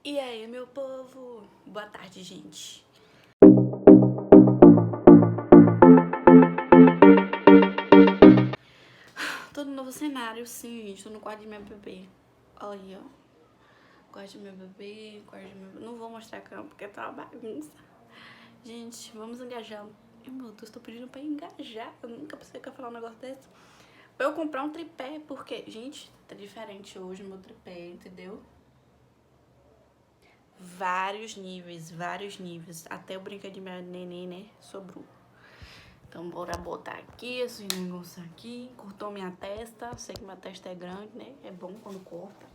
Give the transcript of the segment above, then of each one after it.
E aí, meu povo? Boa tarde, gente. Tô no novo cenário, sim, gente. Tô no quarto de meu bebê. Olha aí, ó. Quarto de meu bebê, quarto de meu bebê. Não vou mostrar a cama porque tá uma bagunça. Gente, vamos engajar. Meu Deus, tô pedindo pra engajar. Eu nunca pensei que ia falar um negócio desse. Pra eu comprar um tripé, porque, gente, tá diferente hoje o meu tripé, entendeu? Vários níveis. Até o brinquedo de minha neném, né? Sobrou. Então, bora botar aqui esse negócio aqui. Cortou minha testa. Sei que minha testa é grande, né? É bom quando corta.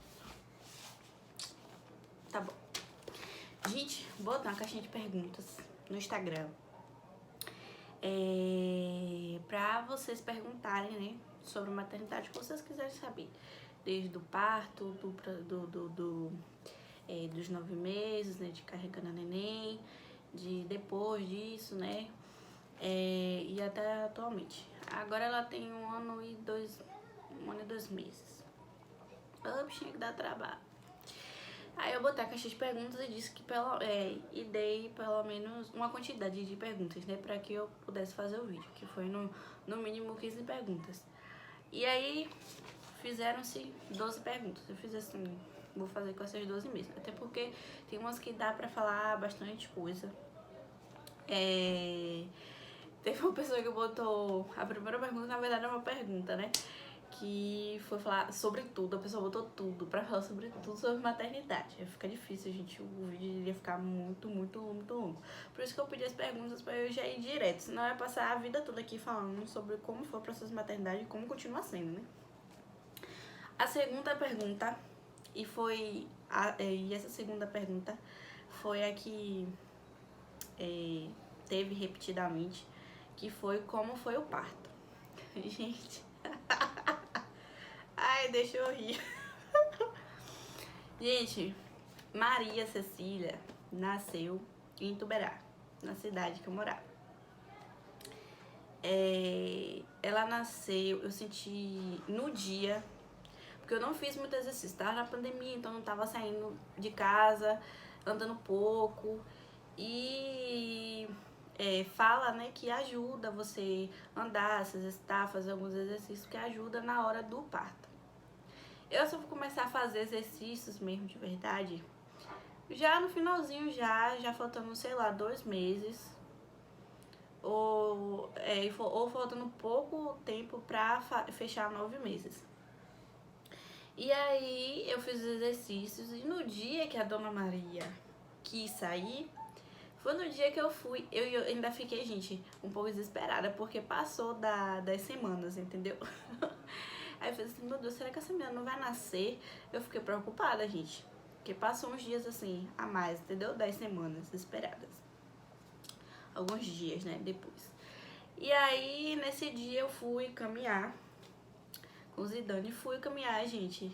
Tá bom. Gente, vou botar uma caixinha de perguntas no Instagram. Pra vocês perguntarem, né? Sobre maternidade, o que vocês quiserem saber. Desde o parto, dos 9 meses, né? De carregando a neném. De depois disso, né? E até atualmente. Agora ela tem 1 ano e 2 meses. Ô, bichinha que dá trabalho. Aí eu botei a caixa de perguntas e disse que e dei pelo menos uma quantidade de perguntas, né? Pra que eu pudesse fazer o vídeo, que foi no mínimo 15 perguntas. E aí fizeram-se 12 perguntas. Eu fiz assim, vou fazer com essas 12 mesmo. Até porque tem umas que dá pra falar bastante coisa. Teve uma pessoa que botou. A primeira pergunta, na verdade, é uma pergunta, né? Que foi falar sobre tudo. A pessoa botou tudo pra falar sobre tudo sobre maternidade. Aí fica difícil, gente. O vídeo iria ficar muito longo. Por isso que eu pedi as perguntas pra eu já ir direto. Senão eu ia passar a vida toda aqui falando sobre como foi o processo de maternidade e como continua sendo, né? A segunda pergunta, e essa segunda pergunta foi a que teve repetidamente, que foi como foi o parto. Gente. Ai, deixa eu rir. Gente, Maria Cecília nasceu em Ituberá, na cidade que eu morava. Ela nasceu, eu senti no dia, porque eu não fiz muito exercício, tava na pandemia, então não tava saindo de casa, andando pouco. E fala, né, que ajuda você andar, se exercitar, fazer alguns exercícios que ajuda na hora do parto. Eu só vou começar a fazer exercícios mesmo de verdade já no finalzinho, já faltando, sei lá, 2 meses. Ou faltando pouco tempo pra fechar 9 meses. E aí eu fiz os exercícios e no dia que a Dona Maria quis sair, foi no dia que eu fui. Eu ainda fiquei, gente, um pouco desesperada, porque passou das semanas, entendeu? Aí eu falei assim, meu Deus, será que essa menina não vai nascer? Eu fiquei preocupada, gente. Porque passou uns dias assim, a mais, entendeu? 10 semanas esperadas. Alguns dias, né, depois. E aí, nesse dia eu fui caminhar com o Zidane. Fui caminhar, gente.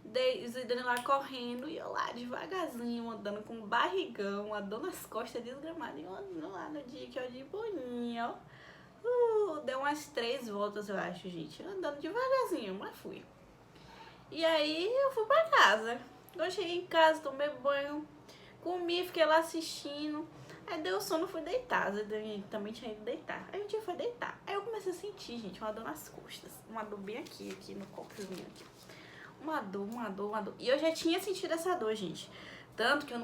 O Zidane lá correndo e eu lá devagarzinho, andando com um barrigão, a dor nas costas desgramada. E eu andando lá no dia que eu de boninha, ó. Deu umas 3 voltas, eu acho, gente. Andando devagarzinho, mas fui. E aí eu fui pra casa. Eu cheguei em casa, tomei banho, comi, fiquei lá assistindo. Aí deu sono, fui deitar. Eu também tinha ido deitar. Aí o dia foi deitar. Aí eu comecei a sentir, gente, uma dor nas costas. Uma dor bem aqui no cóccixzinho aqui. Uma dor. E eu já tinha sentido essa dor, gente. Tanto que eu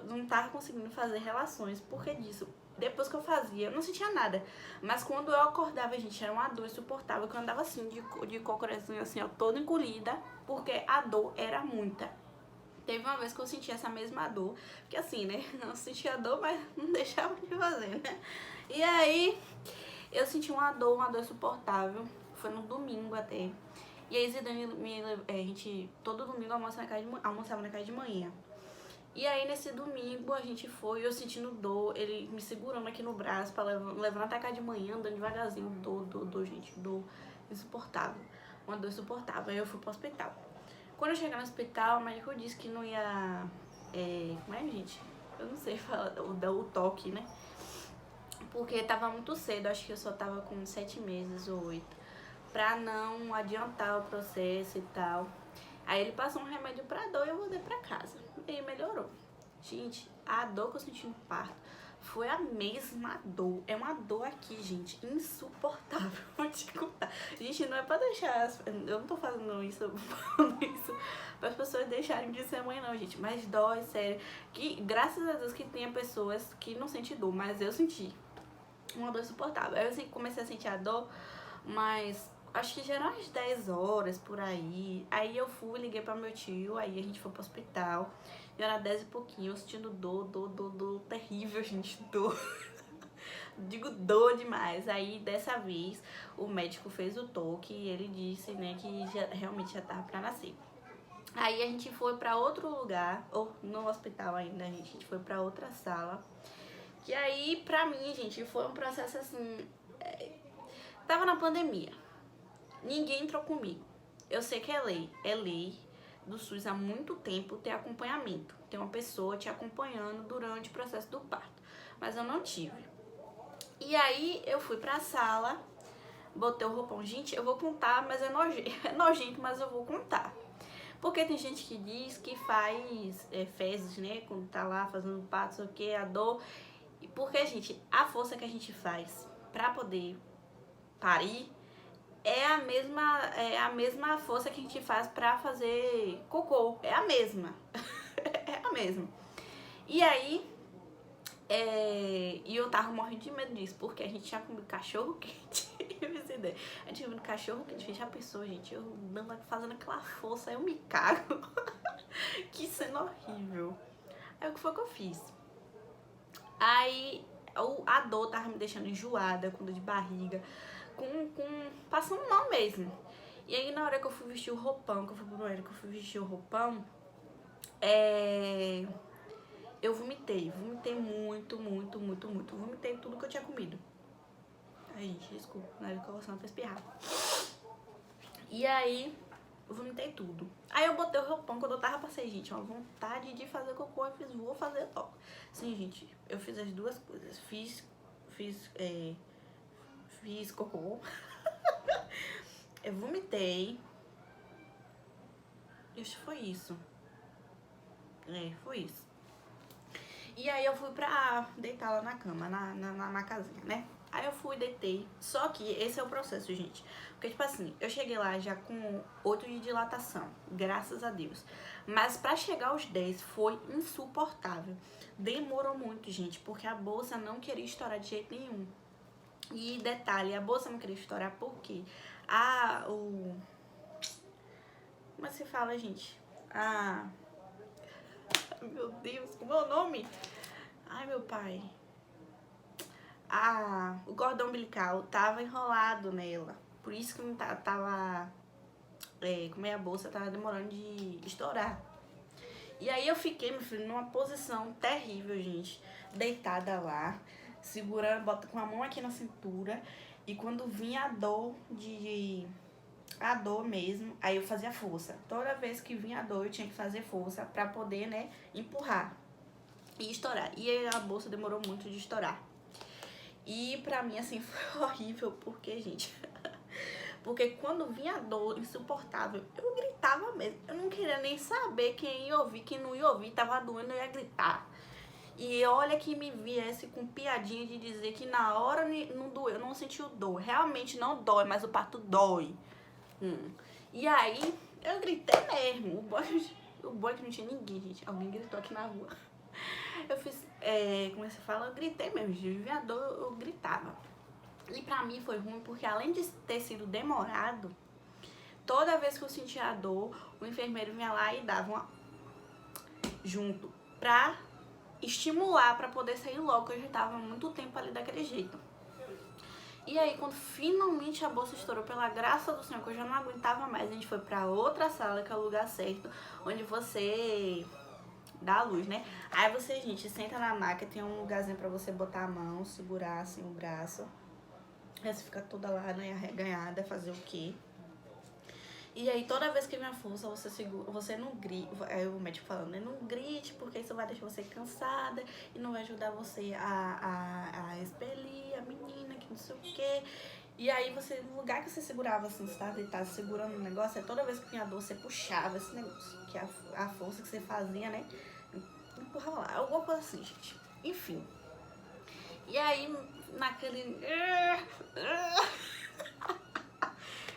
não tava conseguindo fazer relações por que disso. Depois que eu fazia, eu não sentia nada. Mas quando eu acordava, gente, era uma dor insuportável. Que eu andava assim, de cócorazinho assim, ó, toda encolhida. Porque a dor era muita. Teve uma vez que eu senti essa mesma dor. Porque assim, né? Eu sentia dor, mas não deixava de fazer, né? E aí, eu senti uma dor insuportável. Foi no domingo até. E aí, Zidane, a gente todo domingo almoçava na casa de manhã. E aí, nesse domingo, a gente foi, eu sentindo dor, ele me segurando aqui no braço pra levando até a casa de manhã, andando devagarzinho. Dor, gente, dor insuportável. Uma dor insuportável. Aí eu fui pro hospital. Quando eu cheguei no hospital, o médico disse que não ia... como é, gente? Eu não sei falar o toque, né? Porque tava muito cedo, acho que eu só tava com 7 meses ou 8. Pra não adiantar o processo e tal. Aí ele passou um remédio pra dor e eu voltei pra casa. E aí melhorou. Gente, a dor que eu senti no parto foi a mesma dor. É uma dor aqui, gente, insuportável. Vou te contar. Gente, não é pra deixar... Eu não tô fazendo isso para as pessoas deixarem de ser mãe, não, gente. Mas dói, sério. Que, graças a Deus que tenha pessoas que não sentem dor, mas eu senti uma dor insuportável. Aí eu comecei a sentir a dor, mas acho que já eram umas 10 horas por aí. Aí eu fui, liguei pra meu tio, aí a gente foi pro hospital. Já era 10 e pouquinho, eu sentindo dor terrível, gente, dor. Digo dor demais. Aí dessa vez o médico fez o toque e ele disse, né, que realmente já tava pra nascer. Aí a gente foi pra outro lugar, ou no hospital ainda, a gente foi pra outra sala. Que aí, pra mim, gente, foi um processo assim... Tava na pandemia, ninguém entrou comigo. Eu sei que é lei do SUS há muito tempo ter acompanhamento. Tem uma pessoa te acompanhando durante o processo do parto. Mas eu não tive. E aí eu fui pra sala, botei o roupão. Gente, eu vou contar, mas é nojento, mas eu vou contar. Porque tem gente que diz que faz fezes, né? Quando tá lá fazendo parto, sei o que, a dor. Porque, gente, a força que a gente faz pra poder parir é a mesma força que a gente faz pra fazer cocô. É a mesma. É a mesma. E aí, e eu tava morrendo de medo disso, porque a gente tinha comido cachorro quente. A gente tinha comido cachorro quente. Já pensou, gente? Eu fazendo aquela força, aí eu me cago. Que cena horrível. Aí o que foi que eu fiz? Aí a dor tava me deixando enjoada, com dor de barriga, passando mal mesmo. E aí na hora que eu fui vestir o roupão, eu vomitei muito. Vomitei tudo que eu tinha comido. Ai, gente, desculpa, na hora que eu vou pra espirrar. E aí, eu vomitei tudo. Aí eu botei o roupão, quando eu tava, passei, gente, uma vontade de fazer cocô, eu fiz, vou fazer toque. Sim, gente, eu fiz as duas coisas. Fiz cocô. Eu vomitei. Acho que foi isso. Foi isso. E aí eu fui pra deitar lá na cama, na casinha, né? Aí eu fui, deitei. Só que esse é o processo, gente. Porque, tipo assim, eu cheguei lá já com 8 de dilatação, graças a Deus. Mas pra chegar aos 10 foi insuportável. Demorou muito, gente, porque a bolsa não queria estourar de jeito nenhum. E detalhe, a bolsa não queria estourar porque como se fala, gente? Meu Deus, como é o nome? Ai, meu pai. O cordão umbilical tava enrolado nela. Por isso que não tava... como é a bolsa, tava demorando de estourar. E aí eu fiquei, meu filho, numa posição terrível, gente. Deitada lá, segurando, com a mão aqui na cintura. E quando vinha a dor mesmo, aí eu fazia força. Toda vez que vinha a dor, eu tinha que fazer força pra poder, né, empurrar e estourar. E aí a bolsa demorou muito de estourar. E pra mim, assim, foi horrível, porque, gente... Porque quando vinha a dor insuportável, eu gritava mesmo. Eu não queria nem saber quem ia ouvir, quem não ia ouvir. Tava doendo, eu ia gritar. E olha que me viesse com piadinha de dizer que na hora não doeu, eu não senti o dor. Realmente não dói, mas o parto dói. E aí, eu gritei mesmo. O bom é que não tinha ninguém, gente. Alguém gritou aqui na rua. Eu fiz, como você fala, eu gritei mesmo. De vinha a dor, eu gritava. E pra mim foi ruim porque além de ter sido demorado, toda vez que eu sentia a dor, o enfermeiro vinha lá e dava uma junto pra estimular, pra poder sair logo, eu já tava muito tempo ali daquele jeito. E aí, quando finalmente a bolsa estourou, pela graça do Senhor, que eu já não aguentava mais, a gente foi pra outra sala, que é o lugar certo, onde você dá a luz, né? Aí você, gente, senta na maca, tem um lugarzinho pra você botar a mão, segurar assim o braço. Aí você fica toda lá, né, arreganhada, fazer o quê? E aí, toda vez que vem a força, você segura, você não grita. Aí o médico falando, né? Não grite, porque isso vai deixar você cansada e não vai ajudar você a expelir a menina, que não sei o quê. E aí você, no lugar que você segurava assim, você tava deitado segurando o negócio, aí toda vez que tinha dor, você puxava esse negócio. Que a força que você fazia, né? Empurrava lá. Alguma coisa assim, gente. Enfim. E aí, naquele.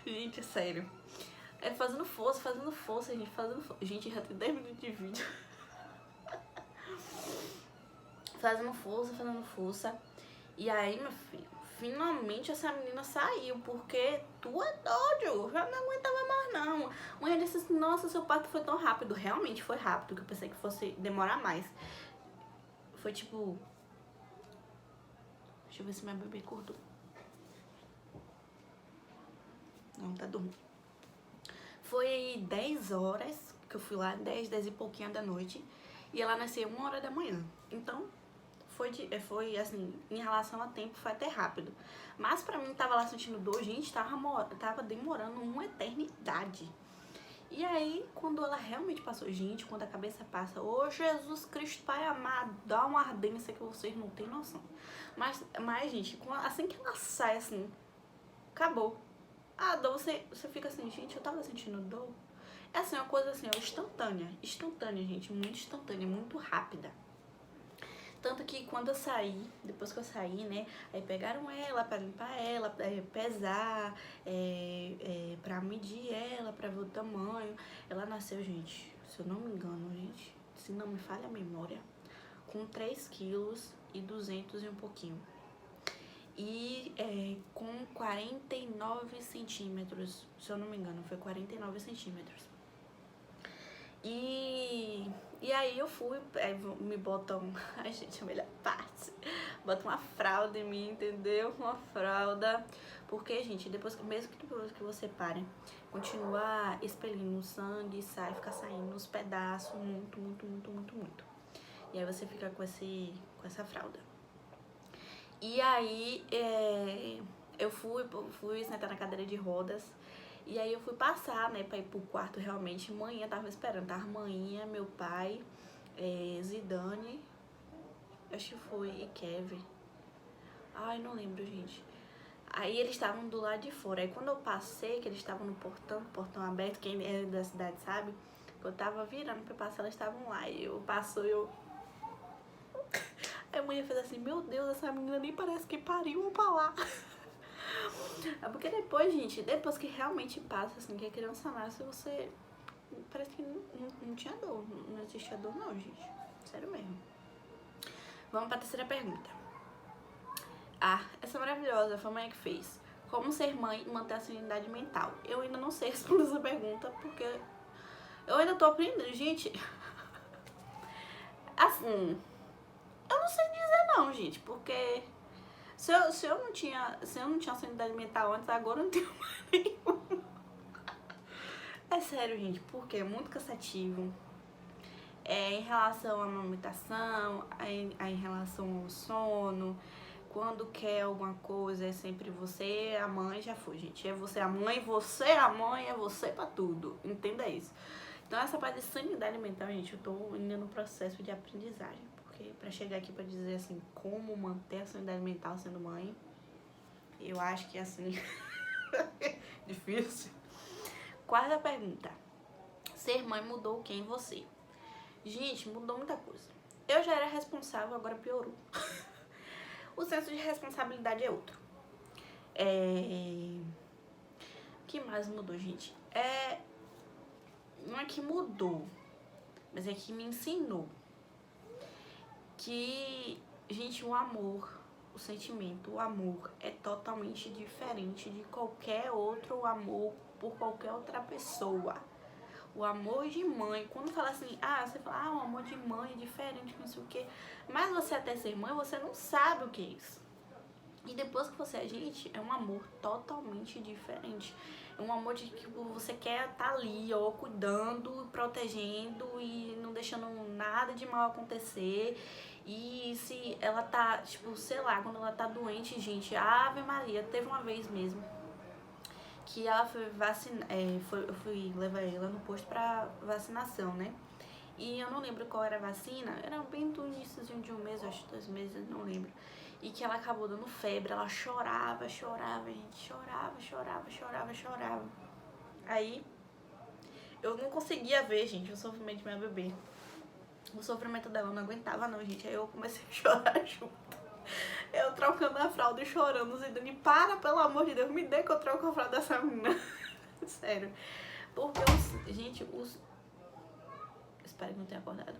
Gente, é sério. É fazendo força, gente, fazendo força. Gente, já tem 10 minutos de vídeo. Fazendo força. E aí, meu filho, finalmente essa menina saiu, porque tu é doido, eu já não aguentava mais não. Mãe disse assim, nossa, seu parto foi tão rápido. Realmente foi rápido, que eu pensei que fosse demorar mais. Foi tipo... Deixa eu ver se minha bebê acordou. Não, tá dormindo. Foi 10 horas que eu fui lá, 10 e pouquinho da noite. E ela nasceu 1 hora da manhã. Então, foi assim, em relação a tempo, foi até rápido. Mas pra mim, tava lá sentindo dor, gente, tava demorando uma eternidade. E aí, quando ela realmente passou, gente, quando a cabeça passa, ô Jesus Cristo Pai amado, dá uma ardência que vocês não têm noção. Mas gente, assim que ela sai, assim, acabou. A dor, você fica assim, gente, eu tava sentindo dor. É assim, uma coisa assim, ó, instantânea, gente, muito instantânea, muito rápida. Tanto que quando eu saí, depois que eu saí, né, aí pegaram ela pra limpar ela, pra pesar, pra medir ela, pra ver o tamanho. Ela nasceu, gente, se eu não me engano, gente, se não me falha a memória, com 3 quilos e 200 e um pouquinho. E com 49 centímetros, se eu não me engano, foi 49 centímetros. E aí eu fui, me botam, ai gente, a melhor parte, botam uma fralda em mim, entendeu? Uma fralda, porque, gente, mesmo que depois que você pare, continua expelindo o sangue, fica saindo os pedaços, muito. E aí você fica com essa fralda. E aí eu fui sentar na cadeira de rodas. E aí eu fui passar, né, pra ir pro quarto realmente. Manhã tava esperando, tava manhã, meu pai, Zidane, acho que foi, e Kevin. Ai, não lembro, gente. Aí eles estavam do lado de fora. Aí quando eu passei, que eles estavam no portão aberto, quem é da cidade sabe, que eu tava virando pra passar, elas estavam lá. E eu passou e eu... Aí a mulher fez assim, meu Deus, essa menina nem parece que pariu, vou pra lá. É porque depois, gente, depois que realmente passa, assim, que a criança nasce, você... Parece que não tinha dor, não existia dor não, gente. Sério mesmo. Vamos pra terceira pergunta. Ah, essa é maravilhosa, foi a mãe que fez. Como ser mãe e manter a sanidade mental? Eu ainda não sei responder essa pergunta, porque eu ainda tô aprendendo. Gente, assim, eu não sei dizer não, gente, porque... Se eu não tinha sanidade mental antes, agora eu não tenho mais nenhuma. É sério, gente, porque é muito cansativo. Em relação à amamentação, em relação ao sono, quando quer alguma coisa, é sempre você, a mãe, já foi, gente. É você a mãe, é você pra tudo. Entenda isso. Então, essa parte de sanidade mental, gente, eu tô ainda no processo de aprendizagem. Porque pra chegar aqui pra dizer, assim, como manter a sanidade mental sendo mãe, eu acho que, assim, difícil. Quarta pergunta. Ser mãe mudou o que em você? Gente, mudou muita coisa. Eu já era responsável, agora piorou. O senso de responsabilidade é outro. O que mais mudou, gente? Não é que mudou, mas é que me ensinou que, gente, o amor, o sentimento, o amor é totalmente diferente de qualquer outro amor por qualquer outra pessoa. O amor de mãe, quando fala assim, você fala, o amor de mãe é diferente, não sei o quê. Mas você até ser mãe, você não sabe o que é isso. E depois que você é gente, é um amor totalmente diferente. É um amor de que você quer estar ali, ó, cuidando, protegendo e não deixando nada de mal acontecer. E se ela tá, tipo, sei lá, quando ela tá doente, gente, Ave Maria, teve uma vez mesmo que ela foi vacinar, eu fui levar ela no posto pra vacinação, né? E eu não lembro qual era a vacina, era bem do início de um mês, acho 2 meses, não lembro. e que ela acabou dando febre. Ela chorava, gente, chorava. Aí eu não conseguia ver, gente, o sofrimento de minha bebê. O sofrimento dela eu não aguentava não, gente. Aí eu comecei a chorar junto. Eu trocando a fralda e chorando, Zidane, para, pelo amor de Deus, me dê que eu troco a fralda dessa menina. Sério. Porque espero que não tenha acordado.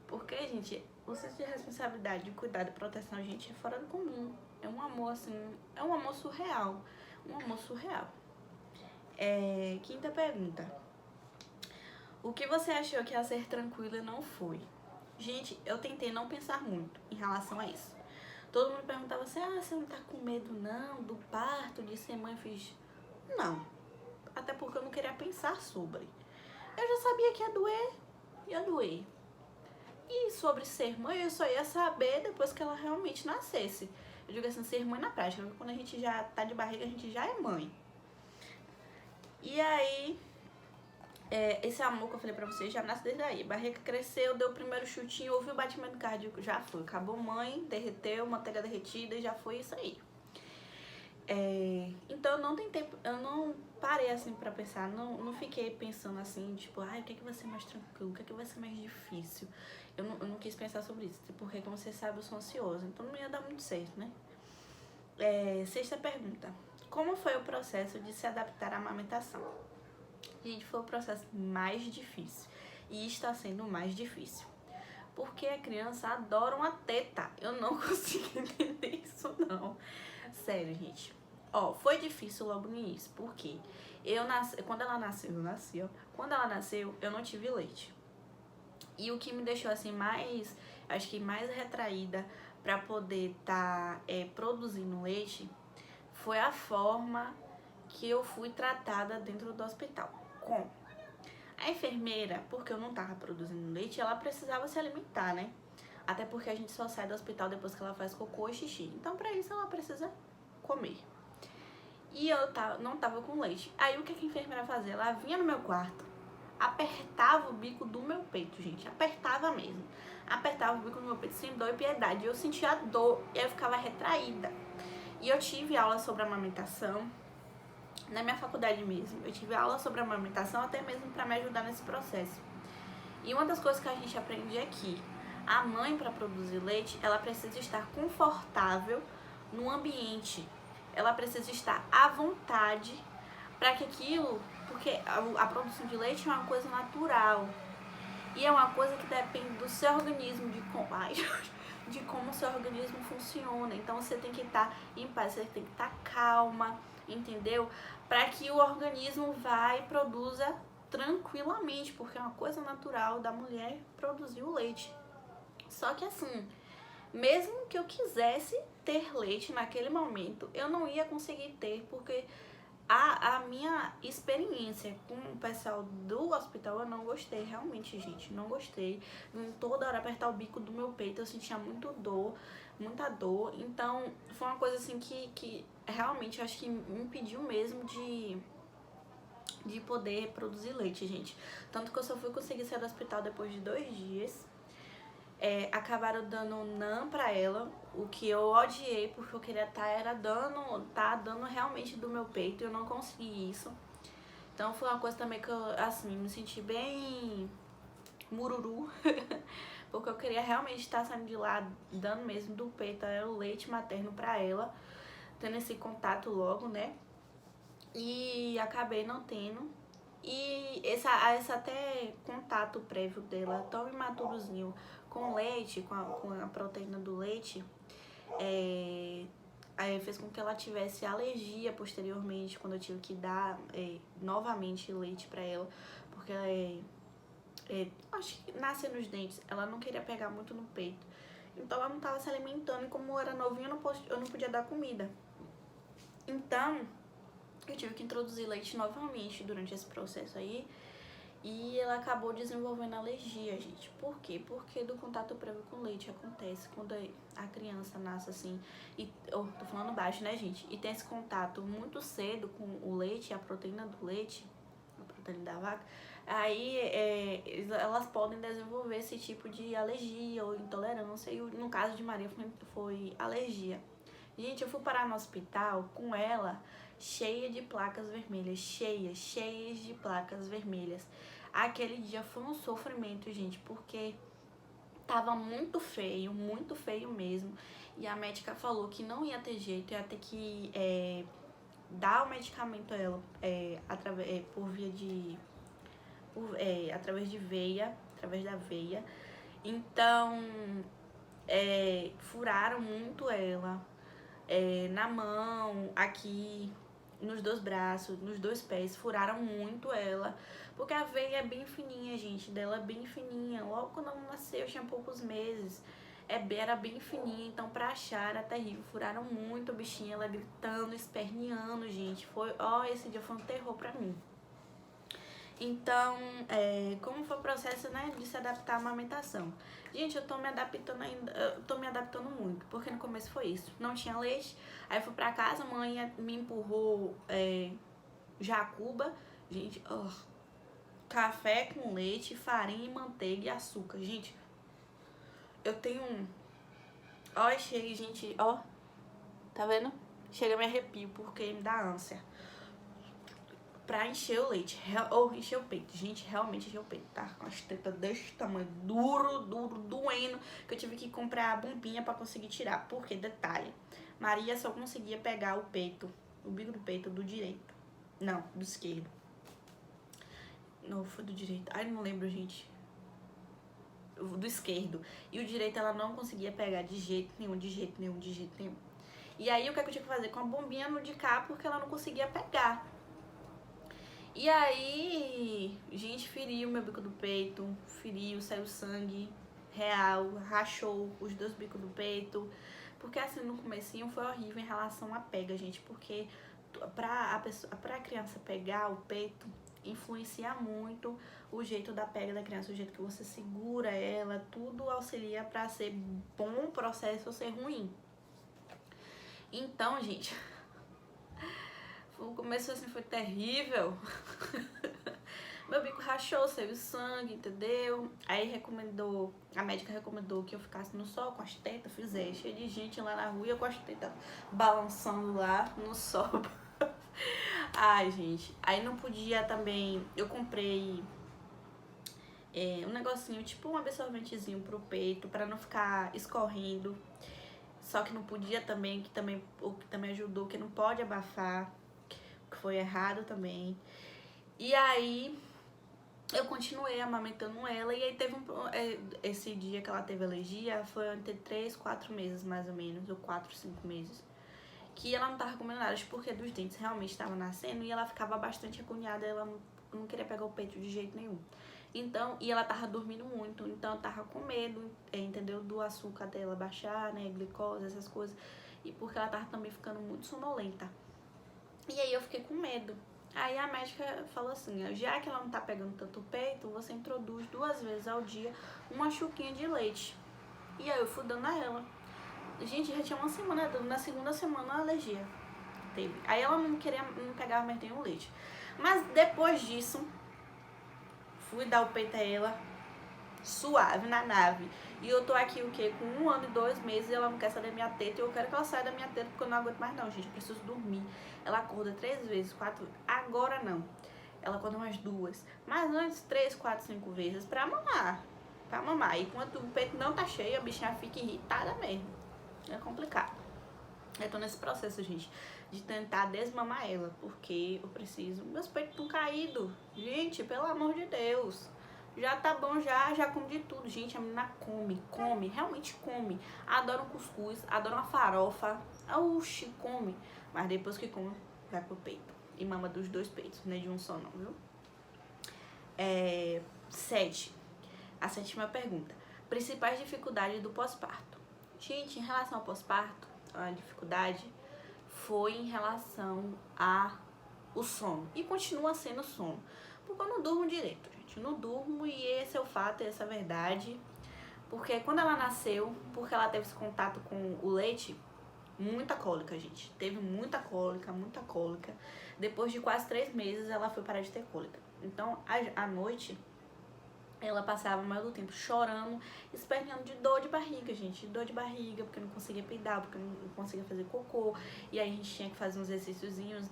Porque, gente, o senso de responsabilidade, de cuidado e proteção, gente, é fora do comum. É um amor, assim, é um amor surreal. Um amor surreal. Quinta pergunta. O que você achou que ia ser tranquilo e não foi? Gente, eu tentei não pensar muito em relação a isso. Todo mundo perguntava assim, você não tá com medo não do parto, de ser mãe? Eu fiz, não. Até porque eu não queria pensar sobre. Eu já sabia que ia doer. E sobre ser mãe, eu só ia saber depois que ela realmente nascesse. Eu digo assim, ser mãe na prática, porque quando a gente já tá de barriga, a gente já é mãe. E aí, esse amor que eu falei pra vocês já nasce desde aí. Barriga cresceu, deu o primeiro chutinho, ouviu o batimento cardíaco, já foi. Acabou mãe, derreteu, manteiga derretida e já foi isso aí. Então eu não parei assim pra pensar, não fiquei pensando assim, tipo, o que vai ser mais tranquilo, o que vai ser mais difícil. Eu não quis pensar sobre isso, porque como você sabe eu sou ansiosa, então não ia dar muito certo, né? Sexta pergunta. Como foi o processo de se adaptar à amamentação? Gente, foi o processo mais difícil e está sendo o mais difícil. Porque a criança adora uma teta. Eu não consigo entender isso não. Sério, gente. Foi difícil logo no início, porque quando ela nasceu, eu não tive leite. E o que me deixou assim acho que mais retraída para poder estar produzindo leite foi a forma que eu fui tratada dentro do hospital. Como? A enfermeira, porque eu não tava produzindo leite, ela precisava se alimentar, né? Até porque a gente só sai do hospital depois que ela faz cocô e xixi. Então, pra isso, ela precisa comer. E eu não tava com leite. Aí, o que a enfermeira fazia? Ela vinha no meu quarto, apertava o bico do meu peito, gente. Apertava mesmo. Apertava o bico do meu peito sem dor e piedade. Eu sentia dor e aí eu ficava retraída. E eu tive aula sobre amamentação na minha faculdade mesmo. Eu tive aula sobre amamentação até mesmo para me ajudar nesse processo. E uma das coisas que a gente aprende é que a mãe, para produzir leite, ela precisa estar confortável no ambiente. Ela precisa estar à vontade para que aquilo... Porque a produção de leite é uma coisa natural. E é uma coisa que depende do seu organismo, de como o seu organismo funciona. Então você tem que estar em paz, você tem que estar calma, entendeu? Para que o organismo vá e produza tranquilamente, porque é uma coisa natural da mulher produzir o leite. Só que assim, mesmo que eu quisesse ter leite naquele momento, eu não ia conseguir ter, porque a minha experiência com o pessoal do hospital, eu não gostei, realmente, gente, não gostei. Toda hora apertar o bico do meu peito, eu sentia muita dor. Então, foi uma coisa assim que realmente acho que me impediu mesmo de poder produzir leite, gente. Tanto que eu só fui conseguir sair do hospital depois de 2 dias. Acabaram dando NAN pra ela, o que eu odiei, porque eu queria dando realmente do meu peito, e eu não consegui isso. Então foi uma coisa também que eu, assim, me senti bem mururu, porque eu queria realmente estar saindo de lá, dando mesmo do peito o leite materno pra ela, tendo esse contato logo, né? E acabei não tendo. E esse até contato prévio dela, tão imaturozinho, com leite, com a proteína do leite, aí fez com que ela tivesse alergia posteriormente, quando eu tive que dar novamente leite pra ela, porque acho que nasce nos dentes, ela não queria pegar muito no peito. Então ela não estava se alimentando, e como eu era novinha, eu não podia dar comida. Então, eu tive que introduzir leite novamente durante esse processo aí. E ela acabou desenvolvendo alergia, gente. Por quê? Porque do contato prévio com leite acontece quando a criança nasce assim. E eu tô falando baixo, né, gente? E tem esse contato muito cedo com o leite, a proteína do leite, a proteína da vaca. Aí elas podem desenvolver esse tipo de alergia ou intolerância. E no caso de Maria foi alergia. Gente, eu fui parar no hospital com ela cheia de placas vermelhas. Cheias de placas vermelhas. Aquele dia foi um sofrimento, gente, porque tava muito feio mesmo. E a médica falou que não ia ter jeito, ia ter que dar o medicamento a ela por via de... através de veia, através da veia. Então, furaram muito ela, na mão, aqui, nos 2 braços, nos 2 pés, furaram muito ela, porque a veia é bem fininha, gente, dela é bem fininha. Logo quando ela nasceu, tinha poucos meses, era bem fininha, então pra achar era terrível. Furaram muito a bichinha, ela gritando, esperneando, gente. Esse dia foi um terror pra mim. Então, como foi o processo, né, de se adaptar à amamentação? Gente, eu tô me adaptando ainda, eu tô me adaptando muito, porque no começo foi isso. Não tinha leite, aí eu fui pra casa, a mãe me empurrou jacuba, gente, café com leite, farinha e manteiga e açúcar. Gente, eu tenho chega, gente, tá vendo? Chega a me arrepio, porque me dá ânsia. Pra encher o leite, ou encher o peito. Gente, realmente encher o peito, tá? Com as tetas desse tamanho, duro, doendo, que eu tive que comprar a bombinha pra conseguir tirar. Porque, detalhe, Maria só conseguia pegar o peito, o bico do peito do direito. Não, do esquerdo. Não, foi do direito. Ai, não lembro, gente. Do esquerdo. E o direito ela não conseguia pegar de jeito nenhum. E aí, o que eu tinha que fazer? Com a bombinha no de cá, porque ela não conseguia pegar. E aí, gente, feriu meu bico do peito, saiu sangue real, rachou os 2 bicos do peito. Porque assim, no comecinho foi horrível em relação à pega, gente, porque pra criança pegar o peito, influencia muito o jeito da pega da criança, o jeito que você segura ela, tudo auxilia pra ser bom o processo ou ser ruim. Então, gente, o começo assim foi terrível. Meu bico rachou, saiu sangue, entendeu? Aí a médica recomendou que eu ficasse no sol com as tetas, cheio de gente lá na rua, eu com as tetas balançando lá no sol. Ai, gente, aí não podia também, eu comprei um negocinho, tipo um absorventezinho pro peito, pra não ficar escorrendo. Só que não podia também, o que também ajudou, que não pode abafar, que foi errado também. E aí eu continuei amamentando ela, e aí teve esse dia que ela teve alergia, foi entre 3, 4 meses mais ou menos, ou 4, 5 meses, que ela não tava comendo nada, porque dos dentes realmente estavam nascendo, e ela ficava bastante agoniada, ela não queria pegar o peito de jeito nenhum. Então, e ela tava dormindo muito, então eu tava com medo, entendeu, do açúcar dela baixar, né, glicose, essas coisas, e porque ela tava também ficando muito sonolenta. E aí eu fiquei com medo. Aí a médica falou assim, já que ela não tá pegando tanto o peito, você introduz 2 vezes ao dia uma chuquinha de leite. E aí eu fui dando a ela. Gente, já tinha uma semana, na segunda semana a alergia teve. Aí ela não pegava mais nenhum leite. Mas depois disso, fui dar o peito a ela, suave, na nave. E eu tô aqui, o quê? Com 1 ano e 2 meses, e ela não quer sair da minha teta. E eu quero que ela saia da minha teta, porque eu não aguento mais não, gente. Eu preciso dormir. Ela acorda 3 vezes, 4 vezes. Agora não. Ela acorda umas 2. Mas antes, 3, 4, 5 vezes pra mamar. Pra mamar. E enquanto o peito não tá cheio, a bichinha fica irritada mesmo. É complicado. Eu tô nesse processo, gente, de tentar desmamar ela, porque eu preciso... Meus peitos estão caídos. Gente, pelo amor de Deus. Já tá bom, já comi de tudo. Gente, a menina come, realmente come. Adora um cuscuz, adora uma farofa. Oxi, come. Mas depois que come, vai pro peito. E mama dos 2 peitos, não é de um só não, viu? 7. A 7ª pergunta. Principais dificuldades do pós-parto. Gente, em relação ao pós-parto, a dificuldade foi em relação ao sono. E continua sendo sono. Porque eu não durmo direito, gente. Eu não durmo, e esse é o fato, essa é a verdade. Porque quando ela nasceu, porque ela teve esse contato com o leite, muita cólica, gente. Teve muita cólica. Depois de quase 3 meses, ela foi parar de ter cólica. Então, à noite, ela passava a maior do tempo chorando, esperneando de dor de barriga, gente. De dor de barriga, porque não conseguia peidar, porque não conseguia fazer cocô. E aí a gente tinha que fazer uns exercíciozinhos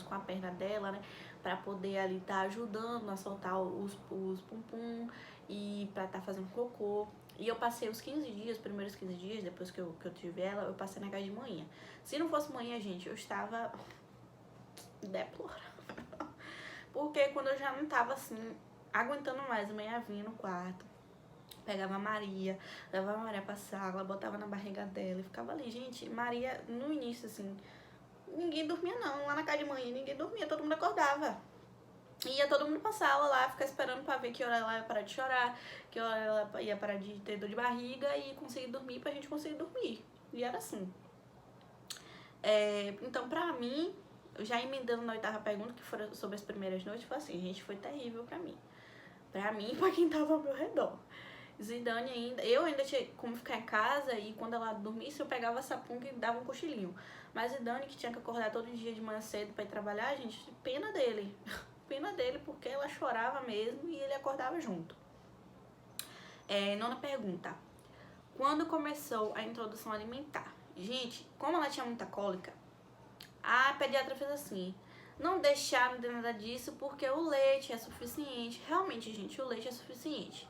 com a perna dela, né? Pra poder ali estar ajudando a soltar os pum-pum e pra estar fazendo cocô. E eu passei os 15 dias, os primeiros 15 dias, depois que eu tive ela, eu passei na casa de manhã. Se não fosse manhã, gente, eu estava deplorável. Porque quando eu já não tava assim, aguentando mais, a mãe vinha no quarto, pegava a Maria, levava a Maria pra sala, botava na barriga dela e ficava ali. Gente, Maria, no início, assim, ninguém dormia não, lá na casa de manhã ninguém dormia, todo mundo acordava. Ia todo mundo pra sala lá, ficar esperando pra ver que hora ela ia parar de chorar, que hora ela ia parar de ter dor de barriga e conseguir dormir pra gente conseguir dormir. E era assim. Então, pra mim, já emendando na 8ª pergunta, que foi sobre as primeiras noites, foi assim, gente, foi terrível pra mim. Pra mim e pra quem tava ao meu redor. Zidane ainda, eu ainda tinha como ficar em casa e quando ela dormisse eu pegava essa punga e dava um cochilinho. Mas Zidane, que tinha que acordar todo dia de manhã cedo pra ir trabalhar, gente, pena dele. Pena dele porque ela chorava mesmo e ele acordava junto. 9ª pergunta. Quando começou a introdução alimentar? Gente, como ela tinha muita cólica, a pediatra fez assim, não deixar nada disso porque o leite é suficiente. Realmente, gente, o leite é suficiente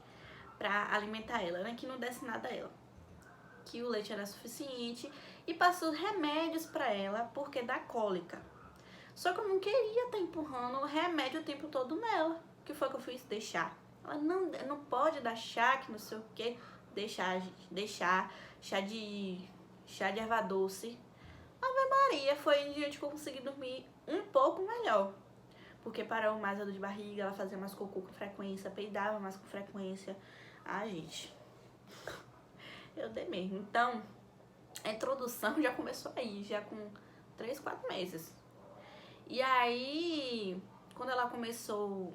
pra alimentar ela, né? Que não desse nada a ela. Que o leite era suficiente e passou remédios pra ela porque dá cólica. Só que eu não queria estar empurrando o remédio o tempo todo nela. O que foi que eu fiz? Deixar. Ela não pode dar chá, que não sei o que. Deixar, gente. Deixar. Chá de erva doce. Ave Maria, foi em diante que eu consegui dormir um pouco melhor. Porque parou mais a dor de barriga, ela fazia mais cocô com frequência, peidava mais com frequência. Ah, gente, eu dei mesmo. Então, a introdução já começou aí, já com 3, 4 meses. E aí, quando ela começou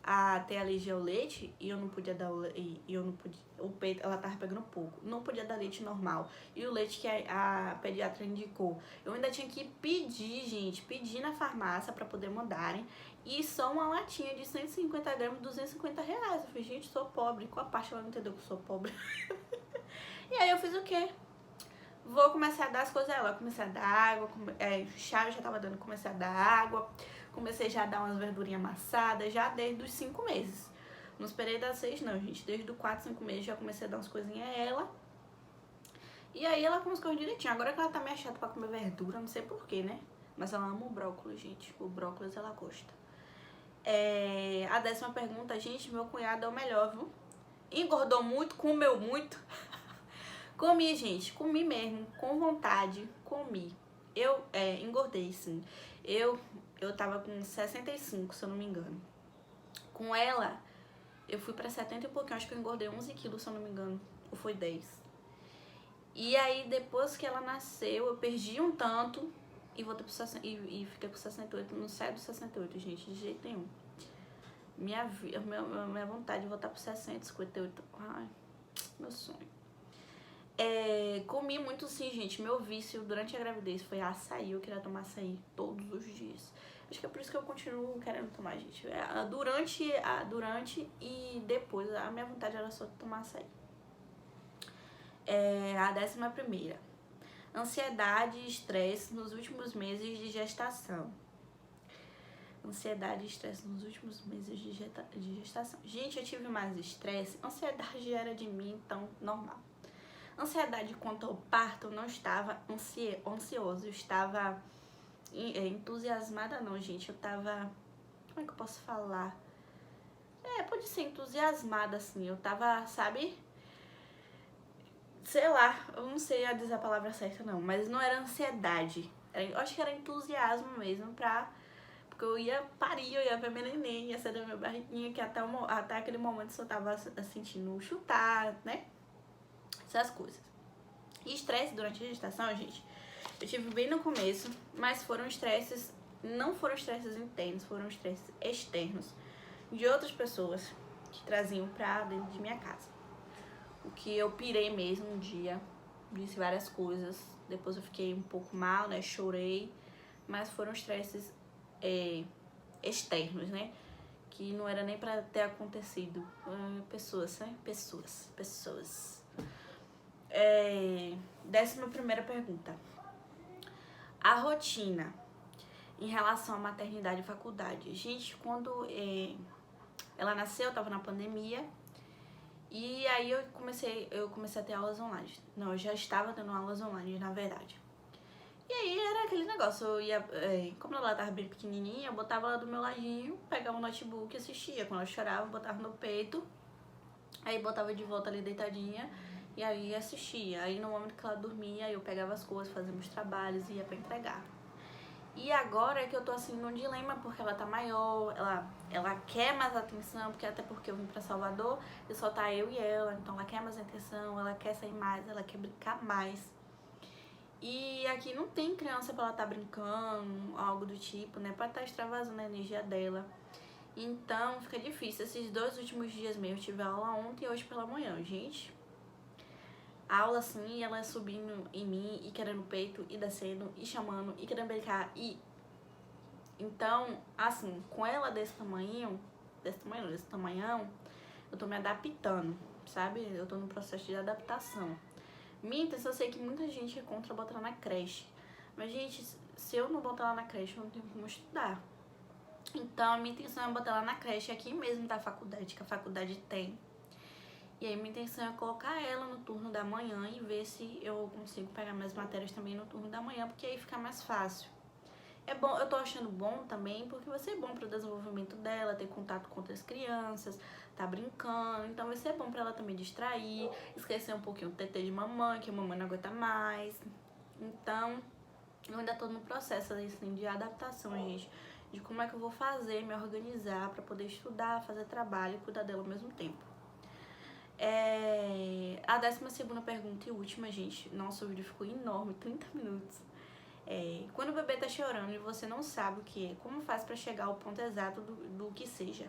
a ter alergia ao leite e eu não podia dar o peito, ela tava pegando pouco, não podia dar leite normal e o leite que a pediatra indicou, eu ainda tinha que pedir, gente, pedir na farmácia pra poder mandarem, e só uma latinha de 150 gramas, R$250. Eu falei, gente, sou pobre, qual a parte ela não entendeu que eu sou pobre? E aí eu fiz o quê? Vou começar a dar as coisas a ela, comecei a dar água, chá eu já tava dando, comecei a dar água, comecei já a dar umas verdurinhas amassadas, já desde os 5 meses. Não esperei dar 6 não, gente, desde os 4, 5 meses já comecei a dar umas coisinhas a ela. E aí ela come as coisas direitinho, agora que ela tá meio chata pra comer verdura, não sei porquê, né? Mas ela ama o brócolis, gente, o brócolis ela gosta. A 10ª pergunta, gente, meu cunhado é o melhor, viu? Engordou muito, comeu muito. Comi, gente, comi mesmo, com vontade, comi. Eu engordei, sim. Eu tava com 65, se eu não me engano. Com ela, eu fui pra 70 e pouquinho, acho que eu engordei 11 quilos, se eu não me engano. Ou foi 10. E aí, depois que ela nasceu, eu perdi um tanto e voltei pro 60, e fiquei com 68. Não saio do 68, gente, de jeito nenhum. Minha vontade de voltar pro 60, 58. Ai, meu sonho. Comi muito sim, gente. Meu vício durante a gravidez foi açaí. Eu queria tomar açaí todos os dias. Acho que é por isso que eu continuo querendo tomar, gente. Durante e depois, a minha vontade era só tomar açaí. A 11ª. Ansiedade e estresse nos últimos meses de gestação. Ansiedade e estresse nos últimos meses de gestação. Gente, eu tive mais estresse. Ansiedade era de mim, então, normal. Ansiedade quanto ao parto, eu não estava ansioso, eu estava entusiasmada não, gente, eu tava, como é que eu posso falar? Pode ser entusiasmada, assim, eu tava, sabe, sei lá, eu não sei dizer a palavra certa não, mas não era ansiedade, eu acho que era entusiasmo mesmo porque eu ia parir, eu ia ver meu neném, ia sair da minha barriguinha, que até aquele momento eu só tava sentindo chutar, né? Essas coisas. E estresse durante a gestação, gente, eu tive bem no começo, mas não foram estresses internos, foram estresses externos de outras pessoas que traziam pra dentro de minha casa. O que eu pirei mesmo um dia, disse várias coisas, depois eu fiquei um pouco mal, né, chorei, mas foram estresses externos, né? Que não era nem pra ter acontecido. Pessoas, né? Pessoas. 11ª pergunta. A rotina em relação à maternidade e faculdade. Gente, quando ela nasceu, eu tava na pandemia. E aí eu comecei a ter aulas online. Não, eu já estava tendo aulas online, na verdade. E aí era aquele negócio, eu ia, como ela tava bem pequenininha, eu botava ela do meu ladinho, pegava o notebook e assistia. Quando ela chorava, eu botava no peito, aí botava de volta ali deitadinha, e aí assistia. Aí no momento que ela dormia, eu pegava as coisas, fazia meus trabalhos e ia pra entregar. E agora é que eu tô assim num dilema, porque ela tá maior, ela quer mais atenção, até porque eu vim pra Salvador e só tá eu e ela, então ela quer mais atenção, ela quer sair mais, ela quer brincar mais. E aqui não tem criança pra ela tá brincando, algo do tipo, né, pra tá extravasando a energia dela. Então fica difícil. Esses 2 últimos dias mesmo, eu tive aula ontem e hoje pela manhã, gente. Aula assim, ela subindo em mim e querendo peito e descendo e chamando e querendo brincar e... Então, assim, com ela desse tamanhão, eu tô me adaptando, sabe? Eu tô no processo de adaptação. Minha intenção, eu sei que muita gente é contra botar ela na creche. Mas, gente, se eu não botar ela na creche, eu não tenho como estudar. Então, a minha intenção é botar ela na creche aqui mesmo da faculdade, que a faculdade tem. E aí minha intenção é colocar ela no turno da manhã e ver se eu consigo pegar mais matérias também no turno da manhã, porque aí fica mais fácil. É bom, eu tô achando bom também, porque vai ser bom pro desenvolvimento dela, ter contato com outras crianças, tá brincando, então vai ser bom pra ela também distrair, esquecer um pouquinho o TT de mamãe, que a mamãe não aguenta mais. Então, eu ainda tô no processo assim, de adaptação, gente, de como é que eu vou fazer, me organizar pra poder estudar, fazer trabalho e cuidar dela ao mesmo tempo. A 12ª pergunta e última, gente. Nossa, o vídeo ficou enorme, 30 minutos. Quando o bebê tá chorando e você não sabe o que é, como faz pra chegar ao ponto exato do que seja?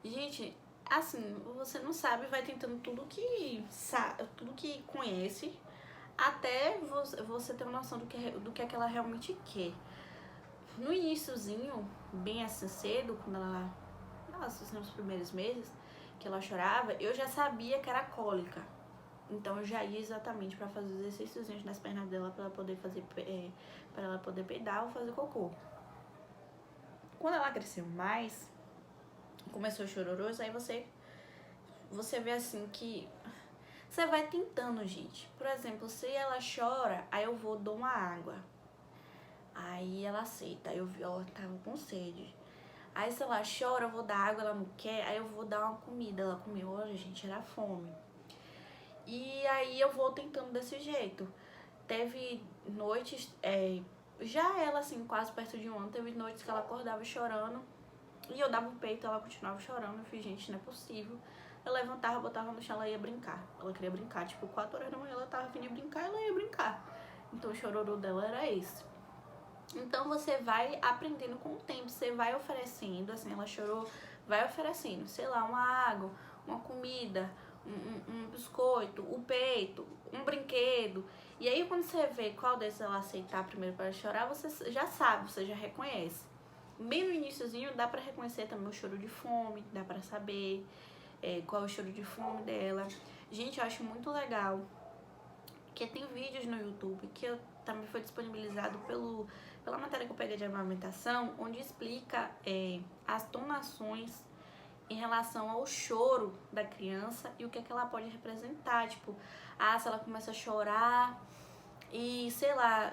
Gente, assim, você não sabe, vai tentando tudo que conhece, até você ter uma noção do que é que ela realmente quer. No iniciozinho, bem assim cedo, quando nos primeiros meses, que ela chorava, eu já sabia que era cólica. Então eu já ia exatamente para fazer os exercícios nas pernas dela para ela poder fazer para ela poder peidar ou fazer cocô. Quando ela cresceu mais, começou a chororôs, aí você vê assim que você vai tentando, gente. Por exemplo, se ela chora, aí eu dou uma água. Aí ela aceita, aí eu vi, ó, tava com sede. Aí se ela chora, eu vou dar água, ela não quer, aí eu vou dar uma comida. Ela comeu, olha gente, era fome. E aí eu vou tentando desse jeito. Teve noites, já ela assim, quase perto de 1 ano, teve noites que ela acordava chorando. E eu dava o peito, ela continuava chorando. Eu falei, gente, não é possível. Eu levantava, botava no chão, ela ia brincar. Ela queria brincar, tipo, 4 horas da manhã ela tava vindo brincar, ela ia brincar. Então o chororô dela era esse. Então você vai aprendendo com o tempo, você vai oferecendo, assim, ela chorou, vai oferecendo, sei lá, uma água, uma comida, um biscoito, o peito, um brinquedo. E aí quando você vê qual desses ela aceitar primeiro para chorar, você já sabe, você já reconhece. Bem no iniciozinho dá pra reconhecer também o choro de fome, dá pra saber qual é o choro de fome dela. Gente, eu acho muito legal que tem vídeos no YouTube que também foi disponibilizado pela matéria que eu peguei de amamentação, onde explica as tonações em relação ao choro da criança e o que ela pode representar. Tipo, se ela começa a chorar e, sei lá,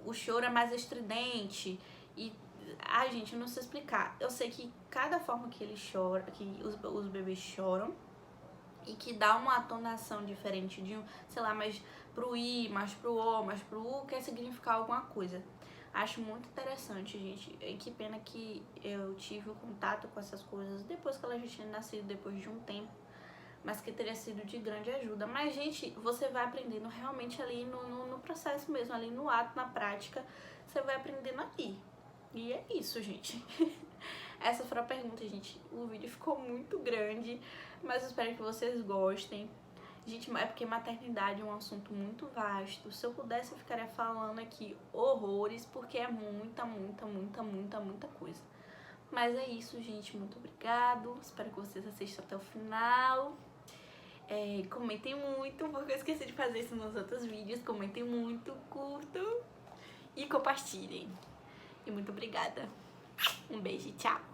o choro é mais estridente e... Ai, gente, eu não sei explicar. Eu sei que cada forma que ele chora, que os bebês choram, e que dá uma tonação diferente de sei lá, mais pro I, mais pro O, mais pro U, quer significar alguma coisa. Acho muito interessante, gente. E que pena que eu tive o contato com essas coisas depois que ela já tinha nascido, depois de um tempo, mas que teria sido de grande ajuda. Mas, gente, você vai aprendendo realmente ali no processo mesmo, ali no ato, na prática, você vai aprendendo ali. E é isso, gente. Essa foi a pergunta, gente. O vídeo ficou muito grande, mas eu espero que vocês gostem. Gente, é porque maternidade é um assunto muito vasto. Se eu pudesse, eu ficaria falando aqui horrores, porque é muita coisa. Mas é isso, gente. Muito obrigado. Espero que vocês assistam até o final. Comentem muito, porque eu esqueci de fazer isso nos outros vídeos. Comentem muito, curtam e compartilhem. E muito obrigada. Um beijo e tchau!